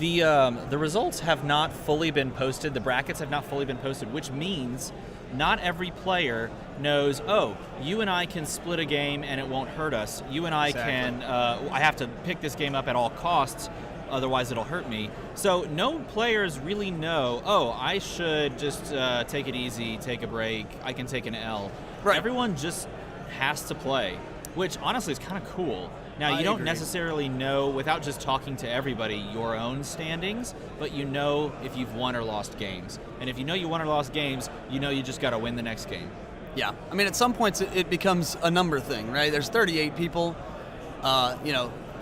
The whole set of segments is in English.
The results have not fully been posted. The brackets have not fully been posted, which means not every player knows, oh, you and I can split a game and it won't hurt us. You and I can, I have to pick this game up at all costs, otherwise it'll hurt me. So no players really know, oh, I should just take it easy, take a break, I can take an L. Right. Everyone just has to play, which honestly is kind of cool. Now, you don't necessarily know, without just talking to everybody, your own standings, but you know if you've won or lost games. And if you know you won or lost games, you know you just got to win the next game. Yeah. I mean, at some points it becomes a number thing, right? There's 38 people.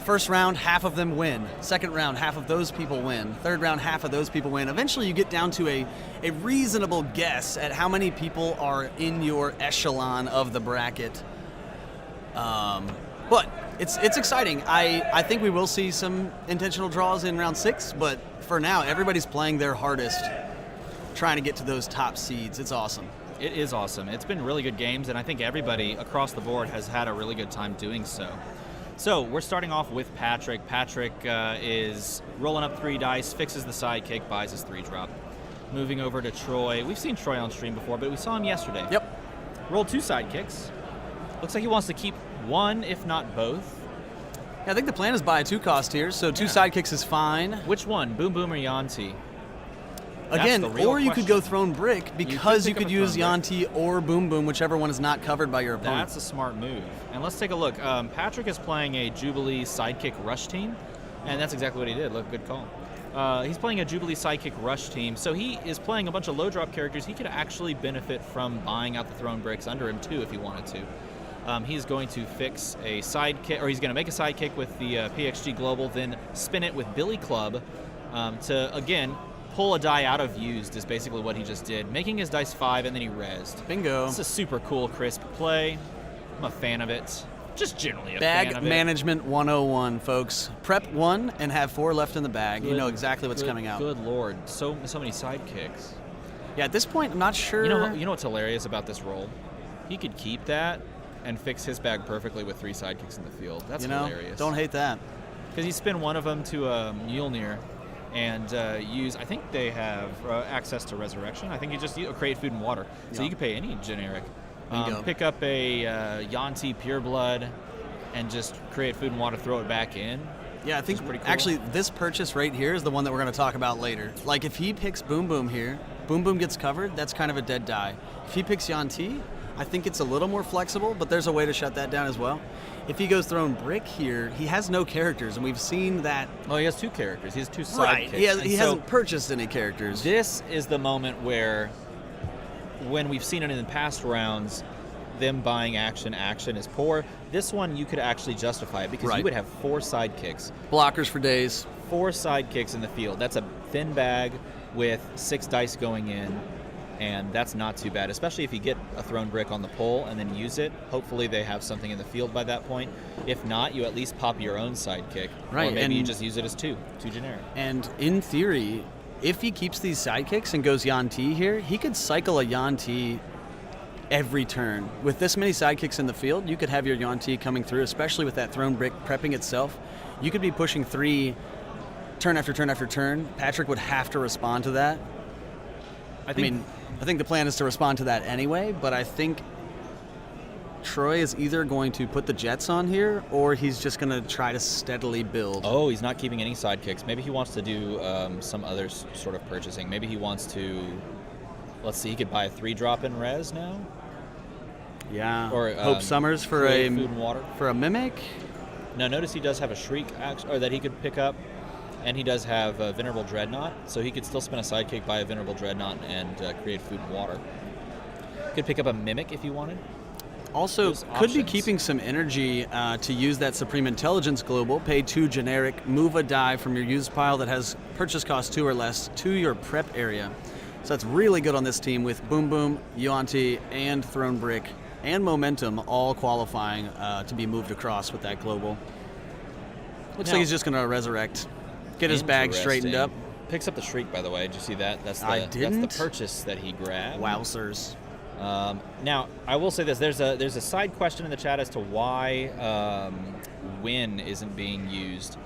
First round, half of them win. Second round, half of those people win. Third round, half of those people win. Eventually, you get down to a reasonable guess at how many people are in your echelon of the bracket. But it's exciting. I think we will see some intentional draws in round 6, but for now, everybody's playing their hardest, trying to get to those top seeds. It's awesome. It is awesome. It's been really good games, and I think everybody across the board has had a really good time doing so. So we're starting off with Patrick. Patrick is rolling up 3 dice, fixes the sidekick, buys his 3-drop. Moving over to Troy. We've seen Troy on stream before, but we saw him yesterday. Yep. Rolled 2 sidekicks. Looks like he wants to keep one, if not both. Yeah, I think the plan is buy a 2-cost here, so 2 sidekicks is fine. Which one, Boom Boom or Yanti? Again, or you could go Throne Brick because you could use Throne Yanti or Boom Boom, whichever one is not covered by your opponent. That's a smart move. And let's take a look. Patrick is playing a Jubilee Sidekick Rush team, and that's exactly what he did. Look, good call. He's playing a Jubilee Sidekick Rush team, so he is playing a bunch of low drop characters. He could actually benefit from buying out the Throne Bricks under him too if he wanted to. He's going to fix a sidekick, or he's going to make a sidekick with the PXG Global, then spin it with Billy Club to, again, pull a die out of used is basically what he just did, making his dice 5, and then he rezzed. Bingo. It's a super cool, crisp play. I'm a fan of it. Just generally a Bag fan of it. management 101, folks. Prep 1 and have 4 left in the bag. You know exactly what's coming out. Good lord, so many sidekicks. Yeah, at this point, I'm not sure. You know what's hilarious about this roll? He could keep that and fix his bag perfectly with 3 sidekicks in the field. That's hilarious. Don't hate that. Because you spin one of them to a Mjolnir and use, I think they have access to Resurrection. I think you just create food and water. So you can pay any generic. Pick up a Yanti Pureblood and just create food and water, throw it back in. Yeah, I think pretty cool. Actually this purchase right here is the one that we're going to talk about later. Like if he picks Boom Boom here, Boom Boom gets covered, that's kind of a dead die. If he picks Yanti, I think it's a little more flexible, but there's a way to shut that down as well. If he goes Throne Brick here, he has no characters, and we've seen that. Well, he has 2 characters. He has 2 sidekicks. Right. He hasn't purchased any characters. This is the moment where, when we've seen it in the past rounds, them buying action is poor. This one, you could actually justify it because you would have 4 sidekicks. Blockers for days. 4 sidekicks in the field. That's a thin bag with 6 dice going in. And that's not too bad, especially if you get a Throne Brick on the pull and then use it. Hopefully they have something in the field by that point. If not, you at least pop your own sidekick. Right. Or maybe you just use it as 2 generic. And in theory, if he keeps these sidekicks and goes Yanti here, he could cycle a Yanti every turn. With this many sidekicks in the field, you could have your Yanti coming through, especially with that Throne Brick prepping itself. You could be pushing 3 turn after turn after turn. Patrick would have to respond to that. I think the plan is to respond to that anyway, but I think Troy is either going to put the Jets on here or he's just going to try to steadily build. Oh, he's not keeping any sidekicks. Maybe he wants to do some other sort of purchasing. Maybe he wants to, let's see, he could buy a 3-drop in res now? Yeah. Or Hope Summers for a food and water. For a Mimic? Now notice he does have a Shriek or that he could pick up. And he does have a Venerable Dreadnought, so he could still spin a sidekick, buy a Venerable Dreadnought, and create food and water. Could pick up a Mimic if you wanted. Also, could be keeping some energy to use that Supreme Intelligence Global, pay 2 generic, move a die from your used pile that has purchase cost 2 or less to your prep area. So that's really good on this team with Boom Boom, Yanti, and Throne Brick, and Momentum all qualifying to be moved across with that Global. Looks like he's just going to resurrect. Get his bag straightened up. Picks up the Shriek, by the way. Did you see that? That's the purchase that he grabbed. Wowzers. Now, I will say this. There's a side question in the chat as to why Win isn't being used.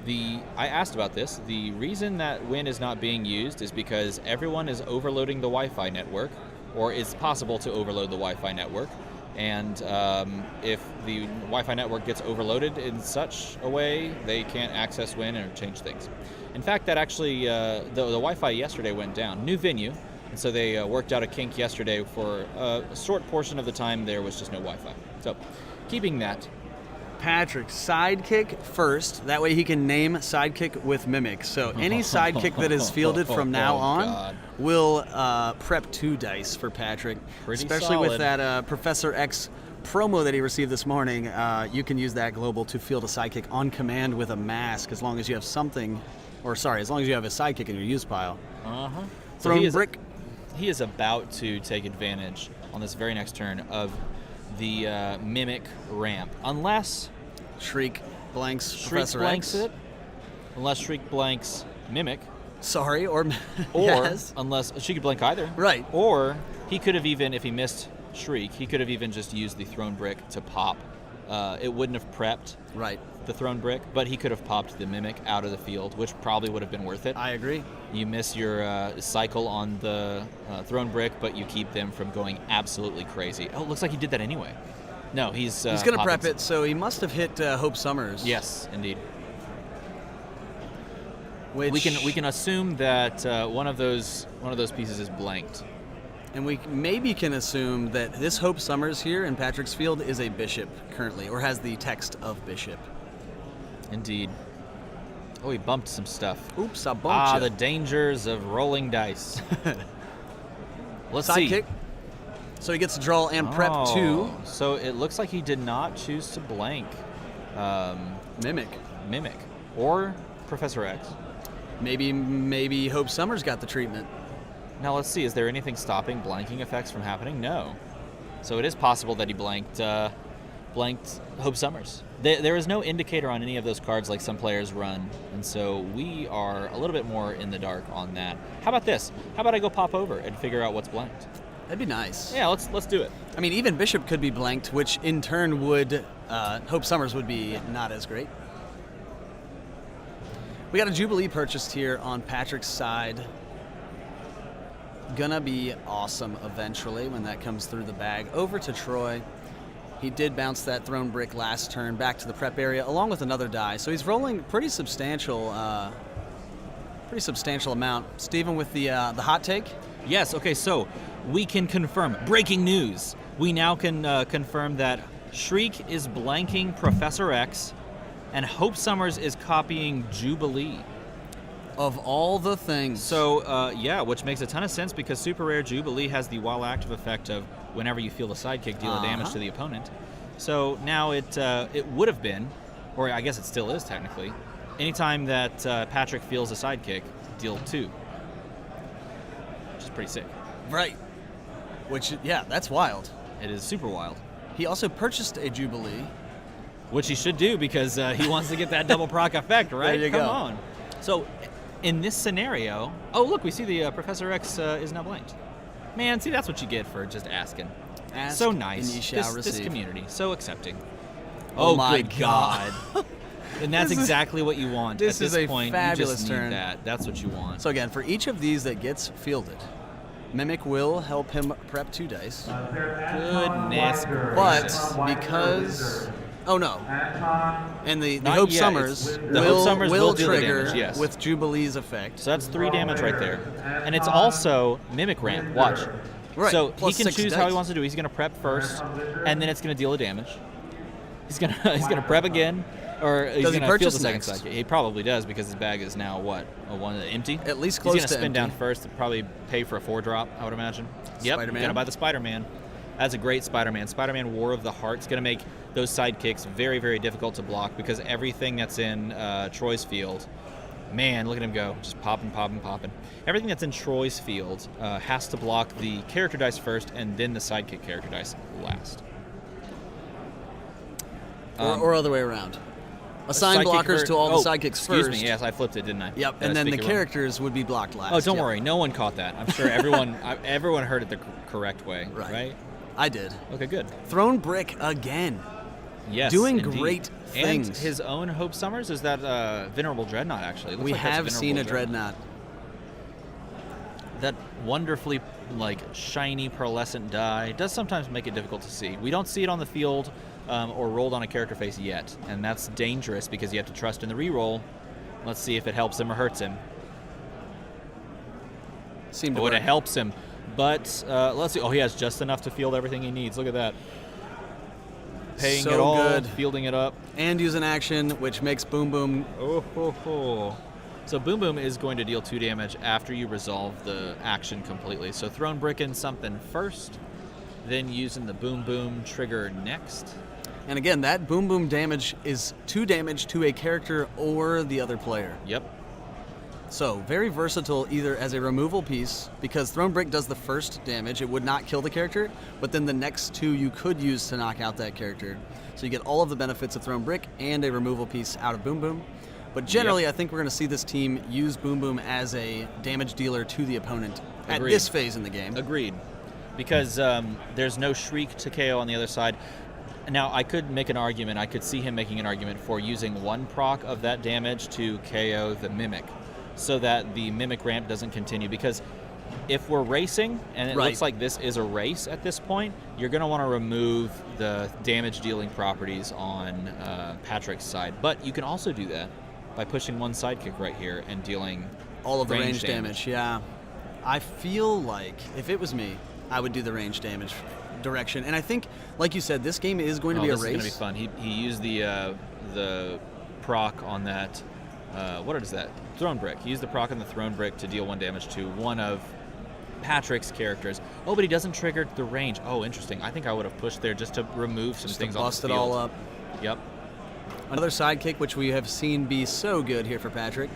I asked about this. The reason that Win is not being used is because everyone is overloading the Wi-Fi network, or it's possible to overload the Wi-Fi network. And if the Wi-Fi network gets overloaded in such a way, they can't access Win or change things. In fact, that actually, the Wi-Fi yesterday went down. New venue, and so they worked out a kink yesterday for a short portion of the time there was just no Wi-Fi. So, keeping that. Patrick, sidekick first. That way he can name sidekick with Mimic. So any sidekick that is fielded from now on God. will prep 2 dice for Patrick. Pretty Especially with solid. that Professor X promo that he received this morning. You can use that global to field a sidekick on command with a mask as long as you have something, as long as you have a sidekick in your use pile. Uh-huh. Throne brick. He is about to take advantage on this very next turn of the Mimic ramp. Unless Shriek blanks Shriek Professor blanks X. it. Unless Shriek blanks Mimic. Sorry, or Or unless she could blank either. Right. Or he could have even, if he missed Shriek, he could have even just used the Throne Brick to pop. It wouldn't have prepped Right. the Throne Brick, but he could have popped the Mimic out of the field, which probably would have been worth it. I agree. You miss your cycle on the Throne Brick, but you keep them from going absolutely crazy. Oh, it looks like he did that anyway. No, he's He's going to popping prep some- it, so he must have hit Hope Summers. Yes, indeed. Which, We can assume that one of those pieces is blanked. And we maybe can assume that this Hope Summers here in Patrick's field is a bishop currently, or has the text of bishop. Indeed. Oh, he bumped some stuff. Oops, I bumped ya. The dangers of rolling dice. Let's see. Sidekick. So he gets to draw and prep 2. So it looks like he did not choose to blank Mimic. Mimic or Professor X. Maybe Hope Summers got the treatment. Now let's see. Is there anything stopping blanking effects from happening? No. So it is possible that he blanked Hope Summers. There is no indicator on any of those cards like some players run, and so we are a little bit more in the dark on that. How about this? How about I go pop over and figure out what's blanked? That'd be nice. Yeah, let's do it. I mean, even bishop could be blanked, which in turn would Hope Summers would be not as great. We got a Jubilee purchased here on Patrick's side. Gonna be awesome eventually when that comes through the bag. Over to Troy. He did bounce that Throne Brick last turn back to the prep area along with another die. So he's rolling pretty substantial amount. Steven with the hot take. Yes, okay, so we can confirm. Breaking news. We now can confirm that Shriek is blanking Professor X and Hope Summers is copying Jubilee. Of all the things. So, which makes a ton of sense because Super Rare Jubilee has the while active effect of whenever you feel the sidekick, deal a damage to the opponent. So now it would have been, or I guess it still is technically, anytime that Patrick feels a sidekick, deal 2. Which is pretty sick. Right. Which, yeah, that's wild. It is super wild. He also purchased a Jubilee. Which he should do because he wants to get that double proc effect, right? There you Come go. on. So, in this scenario, oh look, we see the Professor X is now blanked. Man, see that's what you get for just asking. Ask so nice. and ye shall this receive. community, so accepting. Oh my good God. And that's This is- exactly what you want. this At is this a point, fabulous you just need turn. that. That's what you want. So again, for each of these that gets fielded, Mimic will help him prep 2 dice. Goodness But because... Oh no. And the Not Hope yet. Summers, It's- the Hope Summers will deal the trigger damage, yes. with Jubilee's effect. So that's 3 damage right there. And it's also Mimic Ramp. Watch. Right, So he plus can 6 choose how he dice. wants to do it. He's going to prep first, and then it's going to deal a damage. He's going to prep again, or he's Does he going to field purchase the second next? sidekick. He probably does because his bag is now, what, a 1 empty? At least He's close going to to spin down empty. first and probably pay for a 4-drop, I would imagine. Yep, Spider-Man. got to buy the Spider-Man. That's a great Spider-Man. Spider-Man War of the Heart's going to make those sidekicks very, very difficult to block because everything that's in Troy's field, man, look at him go. Just popping, popping, popping. Everything that's in Troy's field has to block the character dice first and then the sidekick character dice last. Or other way around. Assign Sidekick blockers first- to all the oh, sidekicks excuse first. me, yes, I flipped it, didn't I? Yep, Did I and then the speak it wrong? characters would be blocked last. Oh, don't Yep. worry. No one caught that. I'm sure everyone heard it the correct way, right? I did. Okay, good. Throne Brick again. Yes, doing indeed. great things. And his own Hope Summers is that Venerable Dreadnought, actually. It looks We like that's have seen a Dreadnought. That wonderfully shiny pearlescent die does sometimes make it difficult to see. We don't see it on the field or rolled on a character face yet, and that's dangerous because you have to trust in the reroll. Let's see if it helps him or hurts him. Seemed to Oh, it work. helps him, but let's see. Oh, he has just enough to field everything he needs. Look at that. Paying So it all, good. fielding it up. And use an action, which makes Boom Boom. Oh, ho, ho. So Boom Boom is going to deal 2 damage after you resolve the action completely. So Throne Bricking something first, then using the Boom Boom trigger next. And again, that Boom Boom damage is 2 damage to a character or the other player. Yep. So very versatile either as a removal piece, because Throne Brick does the first damage, it would not kill the character, but then the next 2 you could use to knock out that character. So you get all of the benefits of Throne Brick and a removal piece out of Boom Boom. But generally, Yep. I think we're going to see this team use Boom Boom as a damage dealer to the opponent at Agreed. this phase in the game. Agreed. Because there's no Shriek to KO on the other side. Now, I could make an argument, I could see him making an argument for using 1 proc of that damage to KO the Mimic, so that the Mimic ramp doesn't continue. Because if we're racing, and it Right. looks like this is a race at this point, you're going to want to remove the damage-dealing properties on Patrick's side. But you can also do that by pushing 1 sidekick right here and dealing All of the range damage, yeah. I feel like if it was me, I would do the range damage direction. And I think, like you said, this game is going to be a this race. is going to be fun. He used the proc on that. What is that? Throne Brick. He used the proc on the Throne Brick to deal 1 damage to one of Patrick's characters. Oh, but he doesn't trigger the range. Oh, interesting. I think I would have pushed there just to remove some Just things to off bust the it field. all up. Yep. Another sidekick, which we have seen be so good here for Patrick.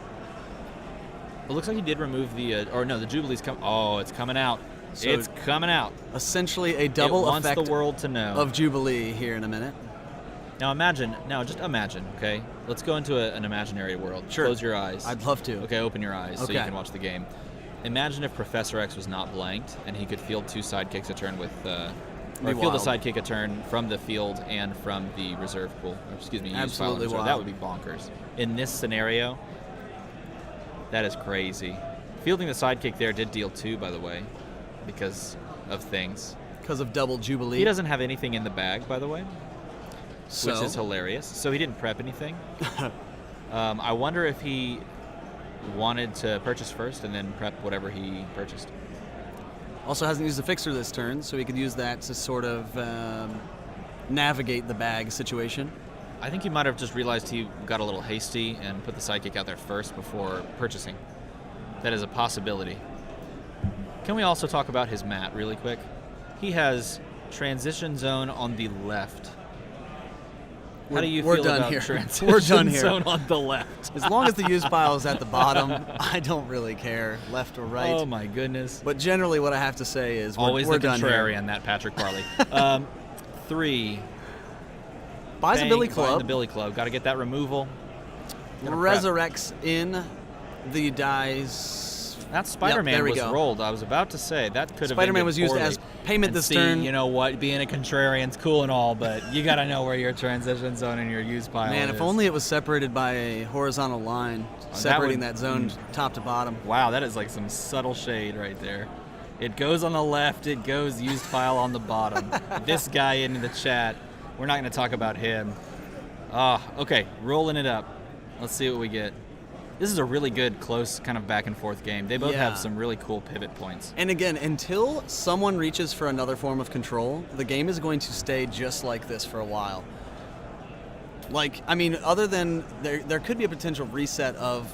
It looks like he did remove the, or no, the Jubilee's come. Oh, it's coming out. So it's coming out. Essentially a double it wants effect the world to know. of Jubilee here in a minute. Now just imagine, okay? Let's go into an imaginary world. Sure. Close your eyes. I'd love to. Okay, open your eyes so you Okay. can watch the game. Imagine if Professor X was not blanked and he could field 2 sidekicks a turn with, or Be field a wild. sidekick a turn from the field and from the reserve pool. Or, excuse me, used Absolutely file in reserve. wild. That would be bonkers. In this scenario, that is crazy. Fielding the sidekick there did deal 2, by the way, because of things. Because of double Jubilee. He doesn't have anything in the bag, by the way, so, which is hilarious. So he didn't prep anything. I wonder if he wanted to purchase first and then prep whatever he purchased. Also hasn't used the fixer this turn, so he could use that to sort of navigate the bag situation. I think he might have just realized he got a little hasty and put the sidekick out there first before purchasing. That is a possibility. Can we also talk about his mat really quick? He has transition zone on the left. How do you We're feel done about here. transition We're done here. zone on the left? As long as the use pile is at the bottom, I don't really care, left or right. Oh my goodness. But generally, what I have to say is Always we're the done here. contrarian, that Patrick Barley. 3. Buys a Bang, Billy buying Club, The Billy Club. Got to get that removal. Gonna resurrects in the dies. That Spider-Man there we was go. rolled. I was about to say that could have. Spider-Man was used poorly. as payment And this see, turn. You know what? Being a contrarian's cool and all, but you got to know where your transition zone and your use pile Man, is. if only it was separated by a horizontal line, separating that zone top to bottom. Wow, that is like some subtle shade right there. It goes on the left. It goes used file on the bottom. This guy in the chat. We're not going to talk about him. Okay, rolling it up. Let's see what we get. This is a really good, close, kind of back and forth game. They both Yeah. have some really cool pivot points. And again, until someone reaches for another form of control, the game is going to stay just like this for a while. Like, I mean, other than there could be a potential reset of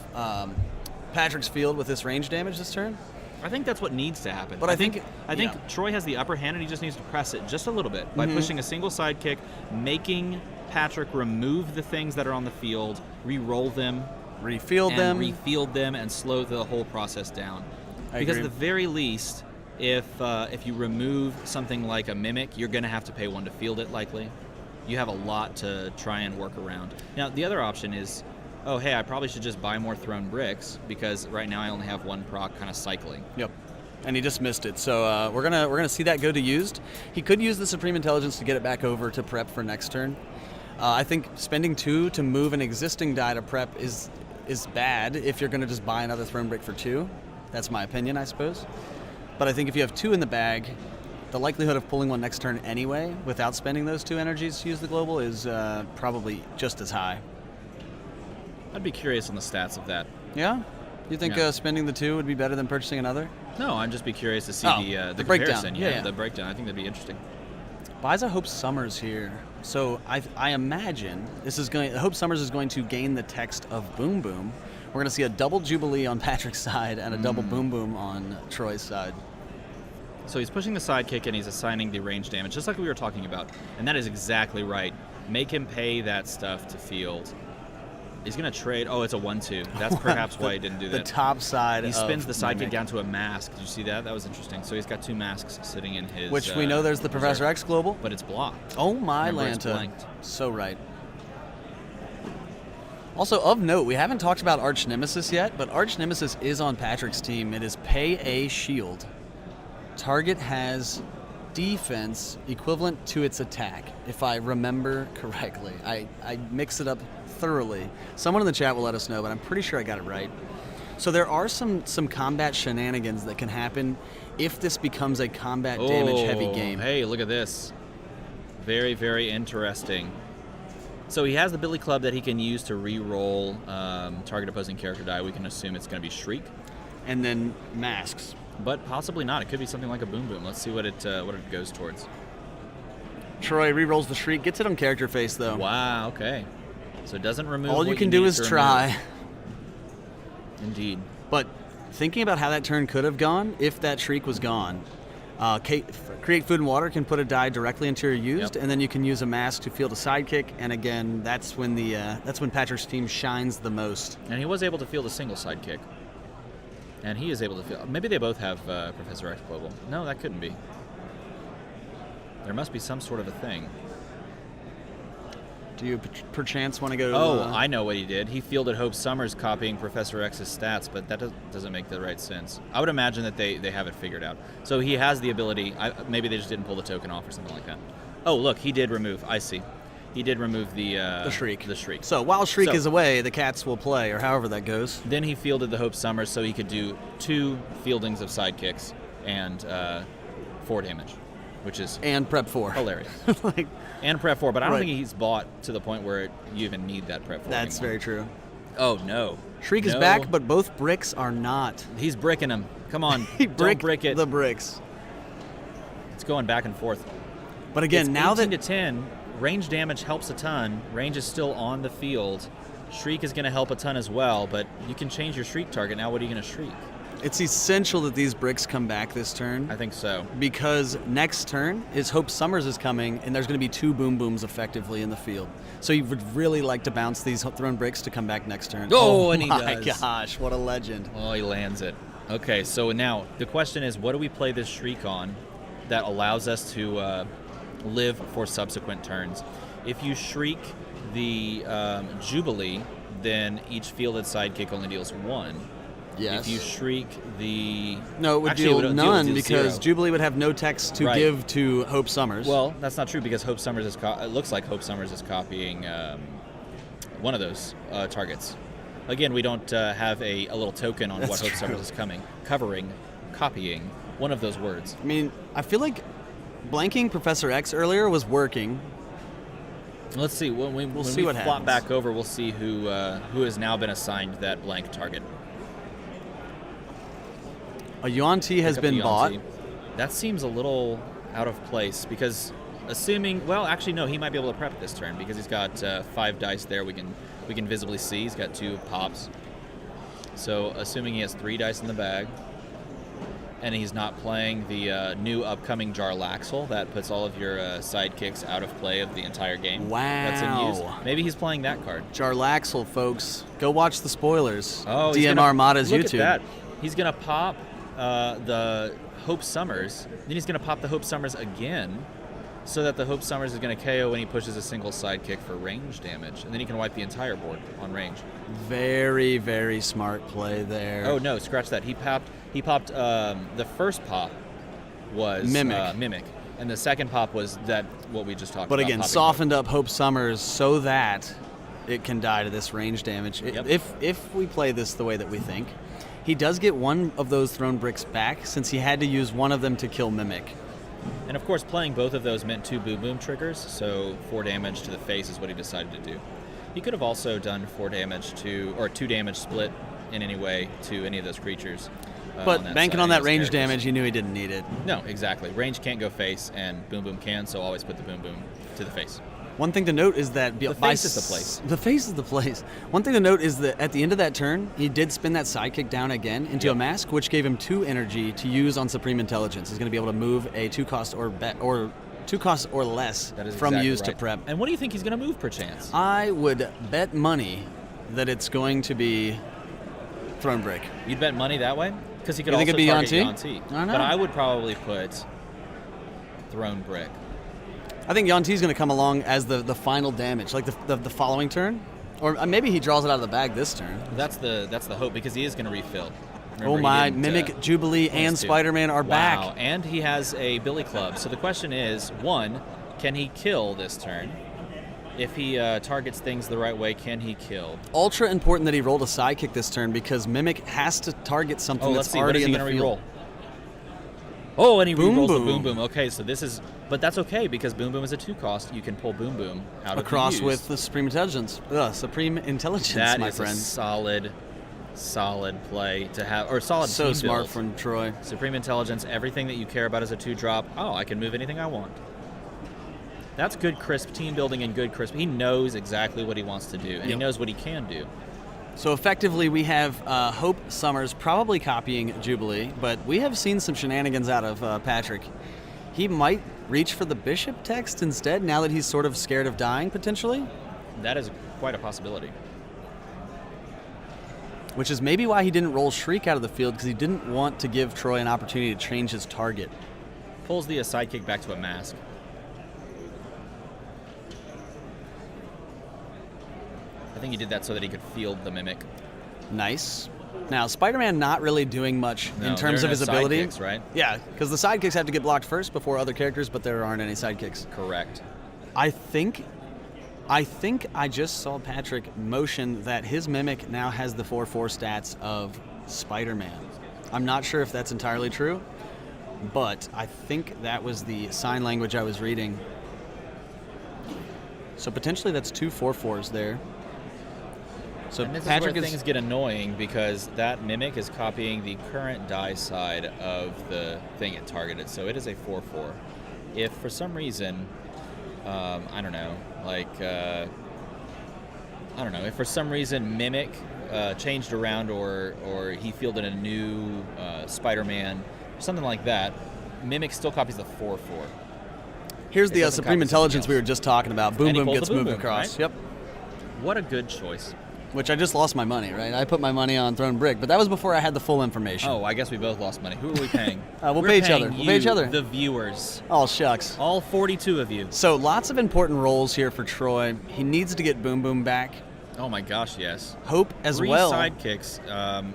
Patrick's field with this range damage this turn. I think that's what needs to happen. But I think yeah. Troy Troy has the upper hand, and he just needs to press it just a little bit by pushing a single sidekick, making Patrick remove the things that are on the field, re-roll them, Refield and them. refield them, and slow the whole process down. I Because agree. at the very least, if you remove something like a Mimic, you're going to have to pay 1 to field it, likely. You have a lot to try and work around. Now, the other option is, oh, hey, I probably should just buy more Throne Bricks, because right now I only have 1 proc kind of cycling. Yep. And he just missed it. So we're gonna see that go to used. He could use the Supreme Intelligence to get it back over to prep for next turn. I think spending 2 to move an existing die to prep is bad if you're going to just buy another throne brick for 2. That's my opinion, I suppose. But I think if you have 2 in the bag, the likelihood of pulling one next turn anyway without spending those 2 energies to use the global is probably just as high. I'd be curious on the stats of that. Yeah? You think Yeah. Spending the 2 would be better than purchasing another? No, I'd just be curious to see the breakdown. comparison. Yeah. The breakdown. I think that'd be interesting. Buys a Hope Summers here. So I imagine Hope Summers is going to gain the text of Boom Boom. We're going to see a double Jubilee on Patrick's side and a double Boom Boom on Troy's side. So he's pushing the sidekick and he's assigning the range damage, just like we were talking about. And that is exactly right. Make him pay that stuff to field. He's going to trade. Oh, it's a 1-2. That's perhaps why he didn't do that. The top side He spins of the sidekick Mimic, down to a mask. Did you see that? That was interesting. So he's got 2 masks sitting in his. which we know there's the Professor reserve. X global. But it's blocked. Oh my Remember, it's Lanta. blanked. So right. Also, of note, we haven't talked about Arch Nemesis yet, but Arch Nemesis is on Patrick's team. It is pay a shield. Target has defense equivalent to its attack, if I remember correctly. I mix it up thoroughly. Someone in the chat will let us know, but I'm pretty sure I got it right. So there are some combat shenanigans that can happen if this becomes a combat damage-heavy game. Hey, look at this. Very, very interesting. So he has the Billy Club that he can use to re-roll target opposing character die. We can assume it's going to be Shriek. And then masks. But possibly not. It could be something like a Boom Boom. Let's see what it goes towards. Troy re-rolls the Shriek, gets it on character face, though. Wow, okay. So it doesn't remove All what you can do need is to try. remove. Indeed. But thinking about how that turn could have gone, if that Shriek was gone, Create Food and Water can put a die directly into your used, Yep. and then you can use a mask to field a sidekick. And again, that's when Patrick's team shines the most. And he was able to field a single sidekick. And he is able to field. Maybe they both have Professor X Global. No, that couldn't be. There must be some sort of a thing. Do you perchance want to go? Oh, I know what he did. He fielded Hope Summers copying Professor X's stats, but that doesn't make the right sense. I would imagine that they have it figured out. So he has the ability. Maybe they just didn't pull the token off or something like that. Oh, look, he did remove. I see. He did remove the Shriek. The Shriek. So while Shriek So- is away, the cats will play, or however that goes. Then he fielded the Hope Summers so he could do 2 fieldings of sidekicks and 4 damage, which is And prep 4. hilarious. Like, And prep 4, but I don't Right. think he's bought to the point where you even need that prep 4 that's anymore. very true. Oh, no. Shriek is No. back, but both bricks are not. He's bricking him. Come on. He Don't brick it. the bricks. It's going back and forth. But again, It's now 18 that to 10, range damage helps a ton. Range is still on the field. Shriek is going to help a ton as well, but you can change your Shriek target. Now what are you going to Shriek? it's essential that these bricks come back this turn. I think so. Because next turn is Hope Summers is coming, and there's going to be 2 Boom Booms effectively in the field. So you would really like to bounce these thrown bricks to come back next turn. Oh, and he my does. gosh, what a legend. Oh, he lands it. Okay, so now the question is, what do we play this Shriek on that allows us to live for subsequent turns? If you Shriek the Jubilee, then each fielded sidekick only deals 1. Yes. If you Shriek the... No, it would Actually, deal it would none deal because 0. Jubilee would have no text to Right. give to Hope Summers. Well, that's not true because Hope Summers is... it looks like Hope Summers is copying one of those targets. Again, we don't have a little token on That's what Hope true. Summers is copying one of those words. I mean, I feel like blanking Professor X earlier was working. Let's see. When see we what flop happens. back over, we'll see who has now been assigned that blank target. A Yuan Ti has Pick up been the bought. Yonti. That seems a little out of place because assuming, well, actually no, he might be able to prep this turn because he's got 5 dice there. We can visibly see he's got 2 pops. So assuming he has 3 dice in the bag, and he's not playing the new upcoming Jarlaxle that puts all of your sidekicks out of play of the entire game. That's in Wow. use. Maybe he's playing that card. Jarlaxle, folks. Go watch the spoilers. Oh, he's DM gonna- Armada's look YouTube. At that. He's gonna pop the Hope Summers. Then he's gonna pop the Hope Summers again, so that the Hope Summers is gonna KO when he pushes a single sidekick for range damage, and then he can wipe the entire board on range. Very, very smart play there. Oh no, scratch that. He popped. The first pop was Mimic. Mimic. And the second pop was that what we just talked But about. again, popping softened up Hope Summers so that it can die to this range damage. Yep. If we play this the way that we think, he does get one of those thrown bricks back since he had to use one of them to kill Mimic. And of course, playing both of those meant 2 Boom Boom triggers, so 4 damage to the face is what he decided to do. He could have also done 4 damage or 2 damage split in any way to any of those creatures. But banking on side, that those range characters. damage, he knew he didn't need it. No, exactly. Range can't go face, and Boom Boom can, so always put the Boom Boom to the face. One thing to note is that The face is the place. The face is the place. One thing to note is that at the end of that turn, he did spin that sidekick down again into a Yep. mask, which gave him 2 energy to use on Supreme Intelligence. He's going to be able to move a 2 cost or 2 costs or less That is from exactly use right. to prep. And what do you think he's going to move, perchance? I would bet money that it's going to be Throne Break. You'd bet money that way? Because he could You also think it'd be target Yuan-Ti? Yuan-Ti. I don't know. But I would probably put Throne Brick. I think Yuan-Ti's going to come along as the final damage, like the following turn. Or maybe he draws it out of the bag this turn. That's the hope, because he is going to refill. Remember, Oh he my, didn't, Mimic, Jubilee, and those two. Spider-Man are Wow. back. And he has a Billy Club. So the question is, 1, can he kill this turn? If he targets things the right way, can he kill? Ultra important that he rolled a sidekick this turn because Mimic has to target something Oh, let's that's see. What already is in he the going to field. reroll? Oh, and he Boom rerolls the Boom. Boom Boom. Okay, so this is... But that's okay, because Boom Boom is a 2 cost. You can pull Boom Boom out Across of the with the Supreme Intelligence. Supreme Intelligence, That my is friend. a solid play to have, or solid So team smart build. from Troy. Supreme Intelligence, everything that you care about is a 2-drop. Oh, I can move anything I want. That's good, crisp team building and good, crisp. He knows exactly what he wants to do, and he Yep. knows what he can do. So effectively, we have Hope Summers probably copying Jubilee, but we have seen some shenanigans out of Patrick. He might reach for the Bishop text instead, now that he's sort of scared of dying, potentially. That is quite a possibility. Which is maybe why he didn't roll Shriek out of the field, because he didn't want to give Troy an opportunity to change his target. Pulls the sidekick back to a mask. I think he did that so that he could field the Mimic. Nice. Now, Spider-Man not really doing much No, in terms there of are his no ability. sidekicks, right? Yeah, because the sidekicks have to get blocked first before other characters, but there aren't any sidekicks. Correct. I think I just saw Patrick motion that his Mimic now has the 4/4 stats of Spider-Man. I'm not sure if that's entirely true, but I think that was the sign language I was reading. So potentially that's 2 4/4s there. So And this Patrick is where things get annoying, because that Mimic is copying the current die side of the thing it targeted. So it is a 4/4. If for some reason, I don't know, if for some reason Mimic changed around, or he fielded a new Spider-Man, something like that, Mimic still copies the 4/4. Here's It the doesn't Supreme copy Intelligence something we were just talking about. Boom And he Boom pulls gets the Boom moved Boom, across. right? Yep. What a good choice. Which I just lost my money, right? I put my money on Throne Brick, but that was before I had the full information. Oh, I guess we both lost money. Who are we paying? We'll We're pay each paying other. We'll pay each you, other. The viewers. Oh, shucks. All 42 of you. So lots of important roles here for Troy. He needs to get Boom Boom back. Oh my gosh, yes. Hope as 3 well. sidekicks.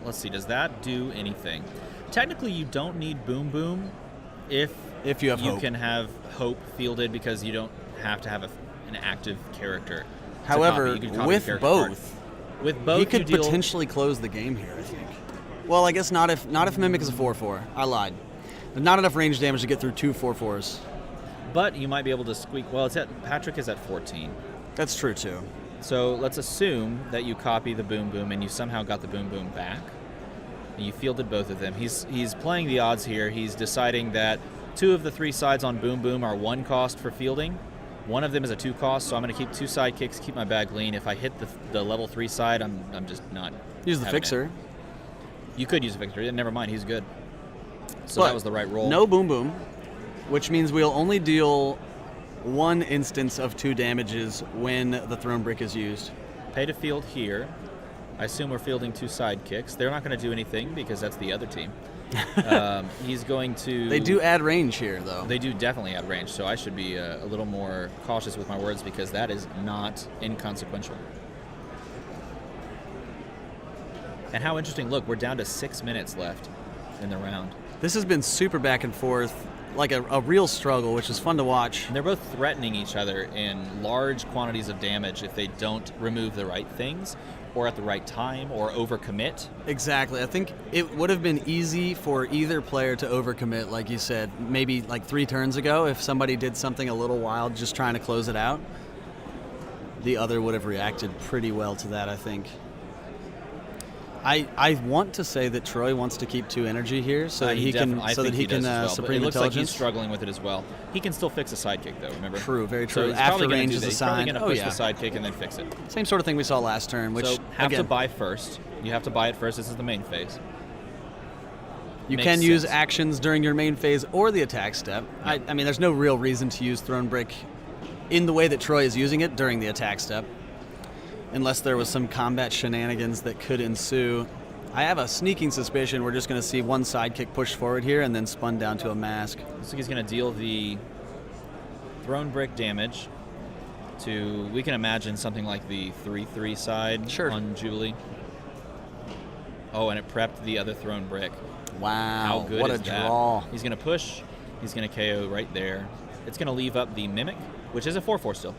Let's see, does that do anything? Technically, you don't need Boom Boom if If you have Hope. can have Hope fielded, because you don't have to have an active character. to However, copy. You can copy with the character card. both, With both, he could you deal, potentially close the game here, I think. Well, I guess not if Mimic is a 4/4. I lied. But not enough range damage to get through 2 4/4s. but you might be able to squeak. Well, Patrick is at 14. That's true too. So let's assume that you copy the Boom Boom and you somehow got the Boom Boom back. And you fielded both of them. He's playing the odds here. He's deciding that 2 of the 3 sides on Boom Boom are 1 cost for fielding. One of them is a 2 cost, so I'm going to keep 2 sidekicks, keep my bag lean. If I hit the level 3 side, I'm just not. Use the having Fixer. it. You could use a Fixer. Never mind, he's good. So But that was the right roll. No Boom Boom, which means we'll only deal 1 instance of 2 damages when the Throne Brick is used. Pay to field here. I assume we're fielding 2 sidekicks. They're not going to do anything because that's the other team. He's going to... They do add range here, though. They do definitely add range, so I should be a little more cautious with my words, because that is not inconsequential. And how interesting, look, we're down to 6 minutes left in the round. This has been super back and forth. like a real struggle, which is fun to watch. And they're both threatening each other in large quantities of damage if they don't remove the right things, or at the right time, or overcommit. Exactly. I think it would have been easy for either player to overcommit, like you said, maybe like 3 turns ago if somebody did something a little wild just trying to close it out. The other would have reacted pretty well to that, I think. I want to say that Troy wants to keep 2 energy here so that he can does as well, but Supreme it looks like Intelligence. he's struggling with it as well. He can still fix a sidekick though, remember? True, very So true. he's After probably gonna range do is that. He's probably assigned. going to push the sidekick and then fix it. Same sort of thing we saw last turn, which So have again, to buy first. You have to buy it first. This is the main phase. you makes can use sense. actions during your main phase or the attack step. I mean, there's no real reason to use Throne Brick in the way that Troy is using it during the attack step, unless there was some combat shenanigans that could ensue. I have a sneaking suspicion we're just going to see one sidekick push forward here and then spun down to a mask. Looks like he's going to deal the Throne Brick damage to, we can imagine something like the 3/3 side Sure. on Jubilee. Oh, and it prepped the other Throne Brick. Wow, How good what is a that? draw. He's going to push. He's going to KO right there. It's going to leave up the Mimic, which is a 4/4 still.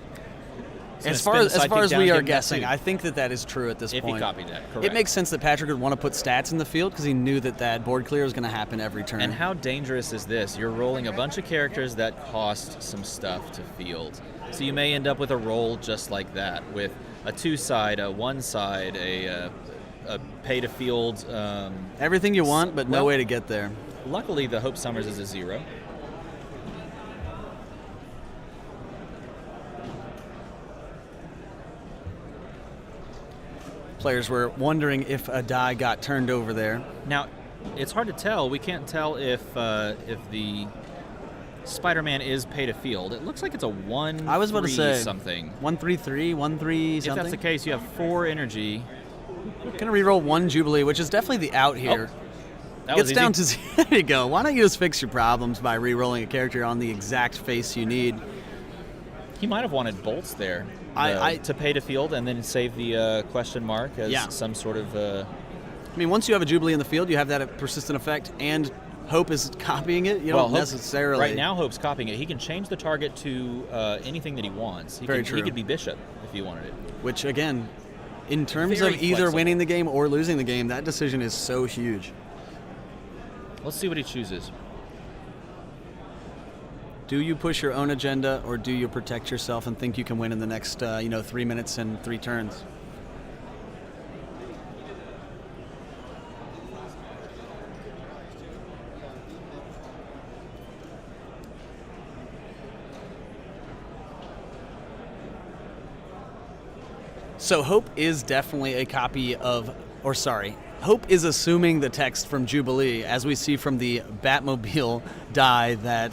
It's gonna As spin far the as, sidekick down we and are give him that guessing, too. I think that is true at this If point. he copied that, correct. It makes sense that Patrick would want to put stats in the field because he knew that board clear was going to happen every turn. And how dangerous is this? You're rolling a bunch of characters that cost some stuff to field. So you may end up with a roll just like that, with a 2 side, a 1 side, a pay to field. Everything you want, but no well- way to get there. Luckily, the Hope Summers is a 0. Players were wondering if a die got turned over there. Now, it's hard to tell. We can't tell if the Spider-Man is pay to field. It looks like it's a 1. I was about to say something. 1-3-3, 1-3 If something. that's the case, you have 4 energy. Gonna reroll 1 Jubilee, which is definitely the out here. That Gets was down easy. to there you go. Why don't you just fix your problems by rerolling a character on the exact face you need? He might have wanted bolts there I- to pay to field and then save the question mark as Yeah. some sort of. I mean, once you have a Jubilee in the field, you have that persistent effect, and Hope is copying it. You don't Hope- necessarily. Right now, Hope's copying it. He can change the target to anything that he wants. Very He true. could be Bishop if he wanted it. Which, again, in terms Very of either flexible. winning the game or losing the game, that decision is so huge. Let's see what he chooses. Do you push your own agenda, or do you protect yourself and think you can win in the next, 3 minutes and 3 turns? So Hope is definitely a copy of, or sorry, Hope is assuming the text from Jubilee, as we see from the Batmobile die that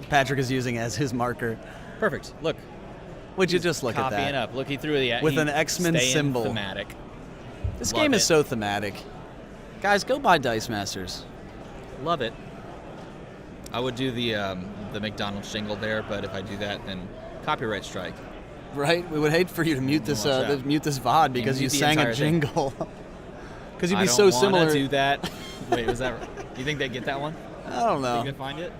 Patrick is using as his marker. Perfect. Look, Would you just look at copying that? up. Look, he threw the With he- an X-Men staying symbol. Thematic. This Love game is it. so thematic. Guys, go buy Dice Masters. Love it. I would do the McDonald's jingle there, but if I do that, then copyright strike. Right? We would hate for you to mute this Watch out. mute this VOD because you mute the sang a entire thing. jingle. Because you'd I be don't so wanna similar. do that. Wait, was that? You think they get that one? I don't You know. can find it.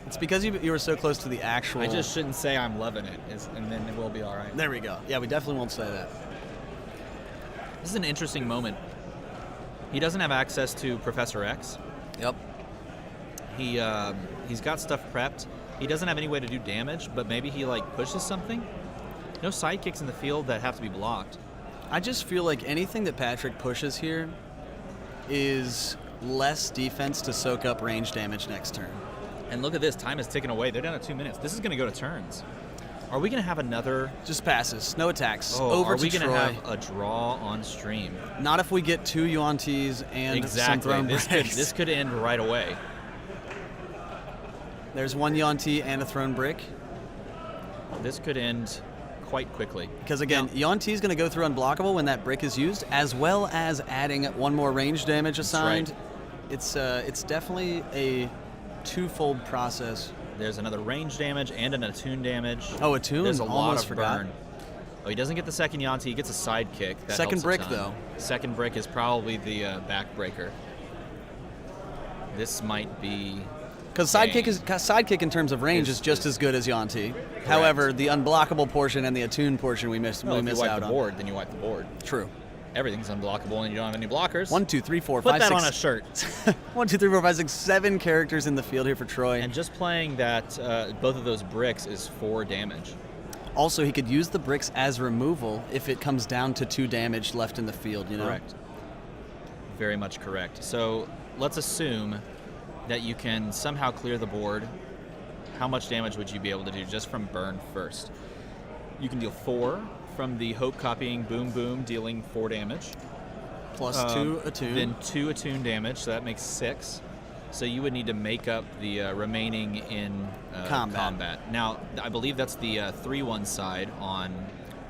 It's because you were so close to the actual. I just shouldn't say I'm loving it, and then it will be all right. There we go. Yeah, we definitely won't say that. This is an interesting moment. He doesn't have access to Professor X. Yep. He's got stuff prepped. He doesn't have any way to do damage, but maybe he pushes something. No sidekicks in the field that have to be blocked. I just feel like anything that Patrick pushes here is less defense to soak up range damage next turn. And look at this, time is ticking away. They're down to 2 minutes. This is going to go to turns. Are we going to have another? Just passes, no attacks. Oh, Over are we to going to Troy. have a draw on stream? Not if we get 2 Yuan Ts and some Exactly. Throne This Bricks. could end right away. There's 1 Yuan T and a Throne Brick. This could end quite quickly. Because again, Yuan T is going to go through unblockable when that brick is used, as well as adding 1 more range damage assigned. right. It's definitely a twofold process. There's another range damage and an attune damage. Oh, attune? There's a lot Almost of forgot. burn. Oh, he doesn't get the second Yanti. He gets a sidekick. That Second helps a brick, ton. though. Second brick is probably the backbreaker. This might be Because sidekick in terms of range is just as good as Yuan-Ti. However, the unblockable portion and the attune portion we miss Well, if you miss wipe out the on. board, then you wipe the board. True. Everything's unblockable and you don't have any blockers. 1, 2, 3, 4, Put 5, that 6. on a shirt. 1, 2, 3, 4, 5, 6, 7 characters in the field here for Troy. And just playing that, both of those bricks is 4 damage. Also, he could use the bricks as removal if it comes down to 2 damage left in the field, you know? Correct. Very much correct. So let's assume that you can somehow clear the board. How much damage would you be able to do just from burn first? You can deal 4 from the Hope copying Boom Boom, dealing 4 damage. Plus 2 attune. Then 2 attune damage, so that makes 6. So you would need to make up the remaining in combat. Now, I believe that's the 3-1 side on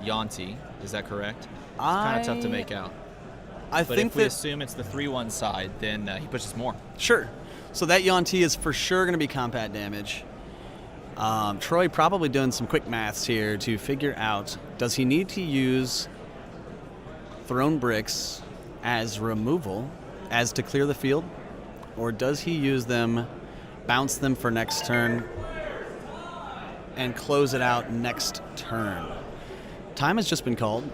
Yuan-Ti. Is that correct? It's kind of tough to make out. I But think if we that assume it's the 3-1 side, then he pushes more. Sure. So that Yuan-Ti is for sure going to be combat damage. Troy probably doing some quick maths here to figure out, does he need to use thrown bricks as removal, as to clear the field? Or does he use them, bounce them for next turn, and close it out next turn? Time has just been called,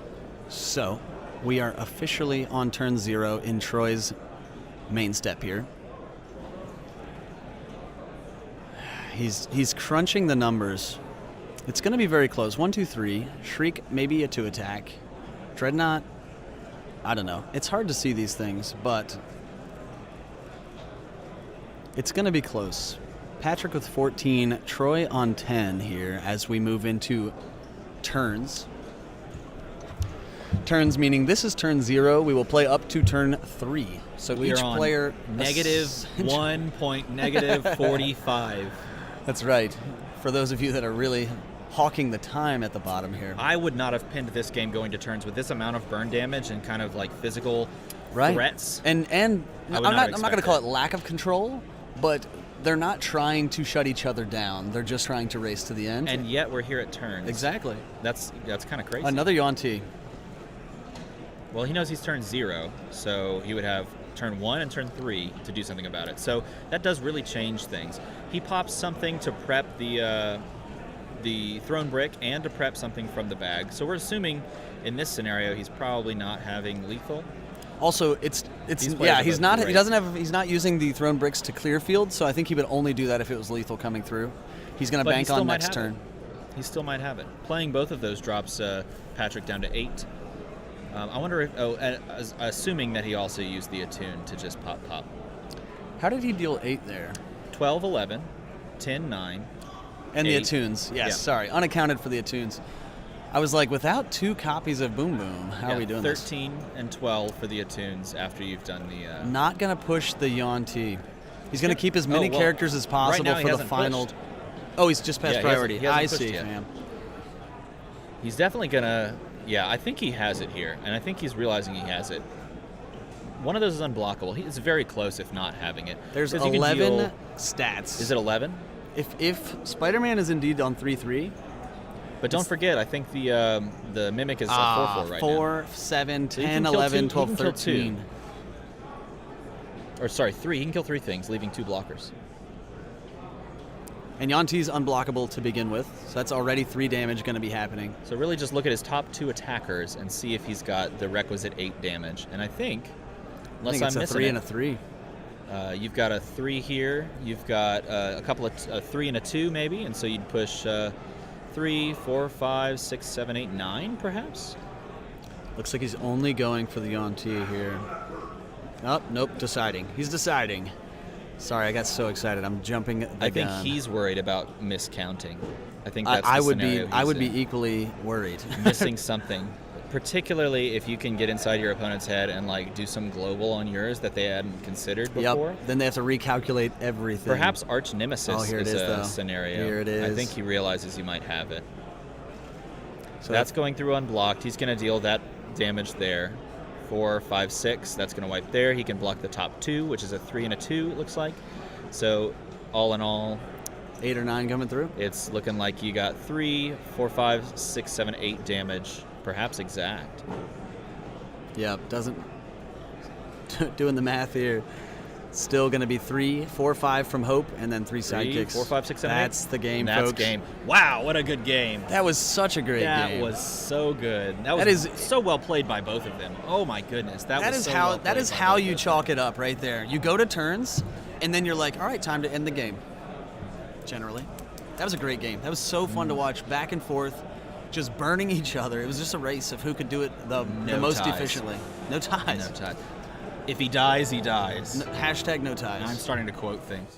so we are officially on turn 0 in Troy's main step here. He's crunching the numbers. It's going to be very close. 1, 2, 3. Shriek, maybe a 2 attack. Dreadnought, I don't know. It's hard to see these things, but it's going to be close. Patrick with 14, Troy on 10 here as we move into turns. Turns meaning this is turn 0. We will play up to turn 3. So We each are on player negative 1.45. That's right. For those of you that are really hawking the time at the bottom here. I would not have pinned this game going to turns with this amount of burn damage and kind of like physical threats. And I I'm would not not going to expect call it. it lack of control, but they're not trying to shut each other down. They're just trying to race to the end. And yet we're here at turns. exactly. That's kind of crazy. Another Yuan-Ti. Well, he knows he's turn 0, so he would have turn 1 and turn 3 to do something about it. So that does really change things. He pops something to prep the thrown brick and to prep something from the bag. So we're assuming in this scenario he's probably not having lethal. Also, These players he's are not both he's not using the thrown bricks to clear field, so I think he would only do that if it was lethal coming through. He's going to But he bank still on might next have turn. He still might have it. Playing both of those drops Patrick down to 8. I wonder if, assuming that he also used the attune to just pop. How did he deal 8 there? 12, 11, 10, 9. And the 8. attunes. Yes, Yeah. sorry. Unaccounted for the attunes. I was like, without 2 copies of Boom Boom, how are we doing 13 and 12 for the attunes after you've done the... this? Not going to push the Yuan-Ti. He's going to keep as many characters as possible right now he for the hasn't final. pushed. Oh, he's just past Yeah, he hasn't- priority. he hasn't I pushed see, yet. fam. He's definitely going to... Yeah, I think he has it here, and I think he's realizing he has it. One of those is unblockable. It's very close if not having it. There's 'Cause you can 11 deal- stats. Is it 11? If Spider-Man is indeed on 3/3, But don't forget, I think the Mimic is 4/4 right 4, 7, So you 10, can kill 11, two- 12, you can kill two. 13. now. Or sorry, 3. He can kill 3 things, leaving 2 blockers. And Yuan-Ti's unblockable to begin with, so that's already 3 damage going to be happening. So really just look at his top 2 attackers and see if he's got the requisite 8 damage. And I think, I unless think it's I'm a missing 3 it, and a 3. you've got a 3 here. You've got a couple of a 3 and a 2 maybe, and so you'd push 3, 4, 5, 6, 7, 8, 9 perhaps. Looks like he's only going for the Yuan-Ti here. Oh, nope, deciding. He's deciding. Sorry, I got so excited. I'm jumping the I think gun. he's worried about miscounting. I think that's I the would be scenario I he's would in. be equally worried. Missing something. Particularly if you can get inside your opponent's head and like do some global on yours that they hadn't considered before. Yep. Then they have to recalculate everything. Perhaps Arch Nemesis Oh, here it is is, a though. scenario. Here it I is. think he realizes he might have it. So That's going through unblocked. He's going to deal that damage there. 4, 5, 6. That's going to wipe there. He can block the top 2, which is a 3 and a 2, it looks like. So all in all, 8 or 9 coming through. it's looking like you got 3, 4, 5, 6, 7, 8 damage, perhaps exact. Yep, doesn't doing the math here. Still going to be 3, 4, 5 from Hope, and then 3 sidekicks. 4, 5, 6, 7, 8. That's the game, That's folks. game. Wow, what a good game. That was such a great game. That was so good. That is so well played by both of them. Oh my goodness, that That was is so how well that played is by how both you of them. chalk it up right there. You go to turns, and then you're like, all right, time to end the game. Generally, that was a great game. That was so fun to watch, back and forth, just burning each other. It was just a race of who could do it the most ties. efficiently. No ties. No ties. If he dies, he dies. Hashtag no ties. I'm starting to quote things.